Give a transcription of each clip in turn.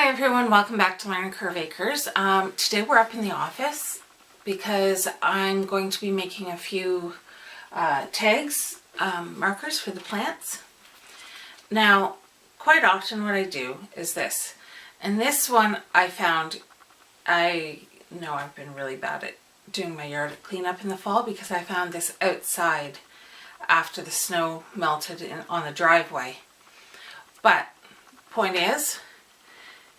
Hi everyone, welcome back to Learn Curve Acres. Today we're up in the office because I'm going to be making a few tags, markers for the plants. Now, quite often what I do is this. And this one I found, I know I've been really bad at doing my yard cleanup in the fall because I found this outside after the snow melted on the driveway. But point is,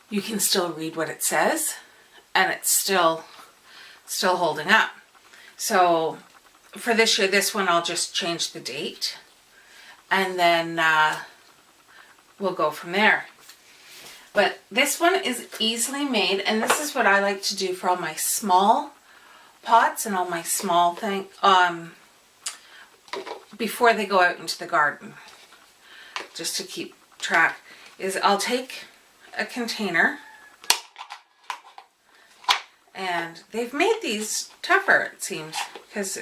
you can still read what it says and it's still holding up. So for this year, this one I'll just change the date and then we'll go from there. But this one is easily made, and this is what I like to do for all my small pots and all my small things before they go out into the garden, just to keep track, is I'll take a container, and they've made these tougher, it seems, because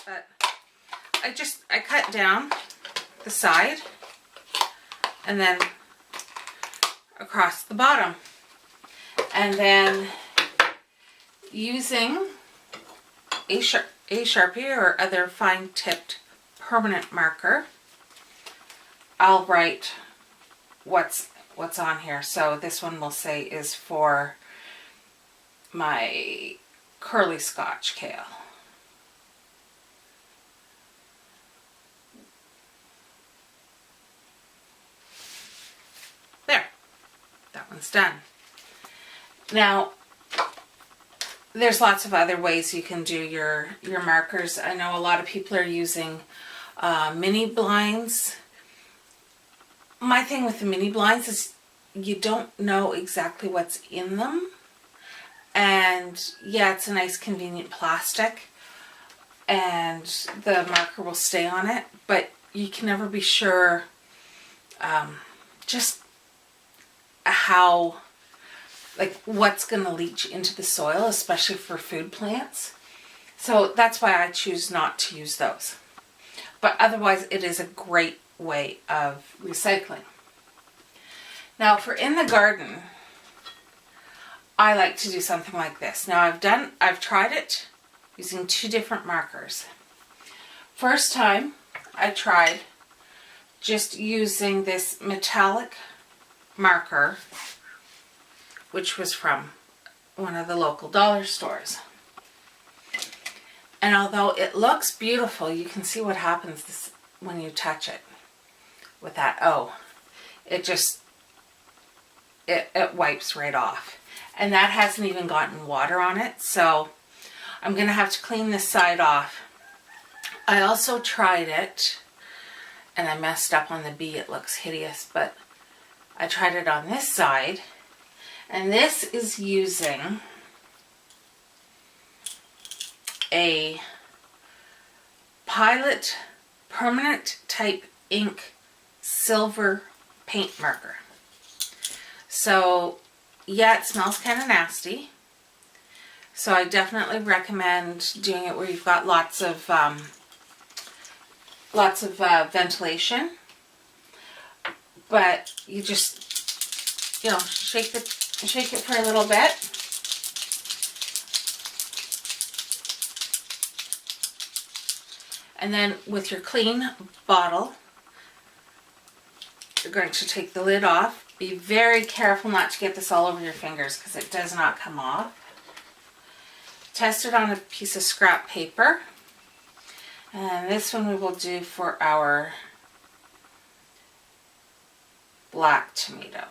but I cut down the side and then across the bottom, and then using a Sharpie or other fine tipped permanent marker, I'll write what's on here. So this one will say is for my curly Scotch kale. There, that one's done. Now, there's lots of other ways you can do your markers. I know a lot of people are using mini blinds. My thing with the mini blinds is you don't know exactly what's in them. And yeah, it's a nice convenient plastic and the marker will stay on it, but you can never be sure just how, like, what's going to leach into the soil, especially for food plants. So that's why I choose not to use those. But otherwise, it is a great way of recycling. Now, for in the garden, I like to do something like this. Now, I've tried it using two different markers. First time, I tried just using this metallic marker, which was from one of the local dollar stores. And although it looks beautiful, you can see what happens when you touch it with that O. It just, it wipes right off. And that hasn't even gotten water on it, so I'm going to have to clean this side off. I also tried it, and I messed up on the B. It looks hideous, but I tried it on this side. And this is using a Pilot permanent type ink silver paint marker. So yeah, it smells kind of nasty. So I definitely recommend doing it where you've got lots of ventilation. But you just, you know, shake it for a little bit. And then with your clean bottle, you're going to take the lid off. Be very careful not to get this all over your fingers because it does not come off. Test it on a piece of scrap paper. And this one we will do for our black tomato.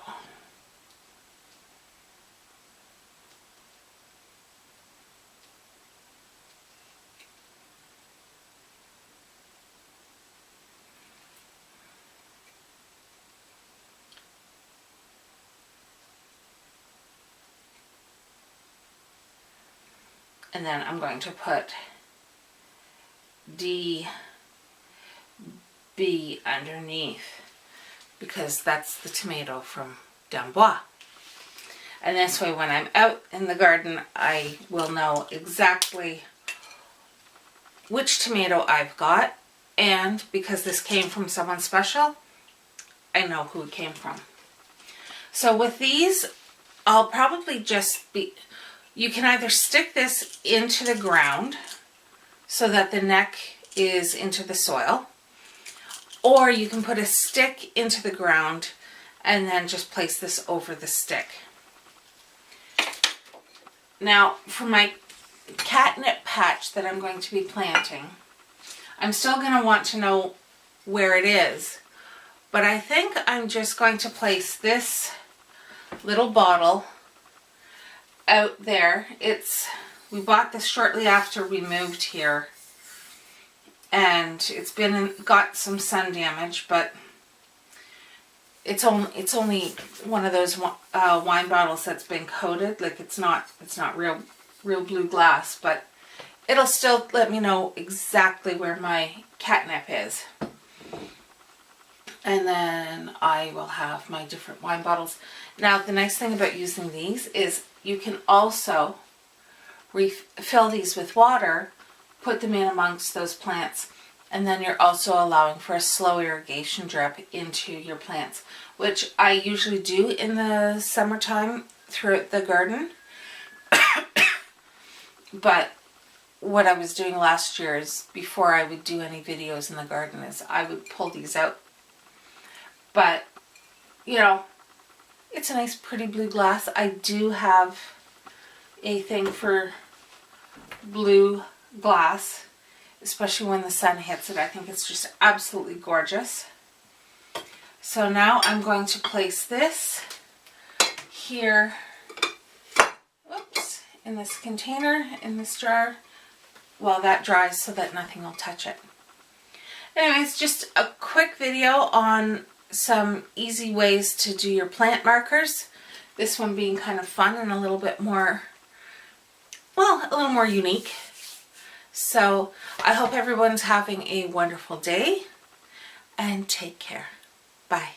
And then I'm going to put DB underneath because that's the tomato from D'Amboise. And this way when I'm out in the garden, I will know exactly which tomato I've got, and because this came from someone special, I know who it came from. So with these, I'll probably just be, you can either stick this into the ground so that the neck is into the soil, or you can put a stick into the ground and then just place this over the stick. Now, for my catnip patch that I'm going to be planting, I'm still going to want to know where it is, but I think I'm just going to place this little bottle out there. We bought this shortly after we moved here, and it's got some sun damage, but it's only one of those wine bottles that's been coated. Like it's not real blue glass, but it'll still let me know exactly where my catnip is. And then I will have my different wine bottles. Now, the nice thing about using these is you can also refill these with water, put them in amongst those plants, and then you're also allowing for a slow irrigation drip into your plants, which I usually do in the summertime throughout the garden. But what I was doing last year is, before I would do any videos in the garden, is I would pull these out. But, you know, it's a nice pretty blue glass. I do have a thing for blue glass, especially when the sun hits it. I think it's just absolutely gorgeous. So now I'm going to place this here, whoops, in this container, in this jar, while that dries so that nothing will touch it. Anyways, just a quick video on some easy ways to do your plant markers. This one being kind of fun and a little bit more, well, a little more unique. So I hope everyone's having a wonderful day, and take care. Bye.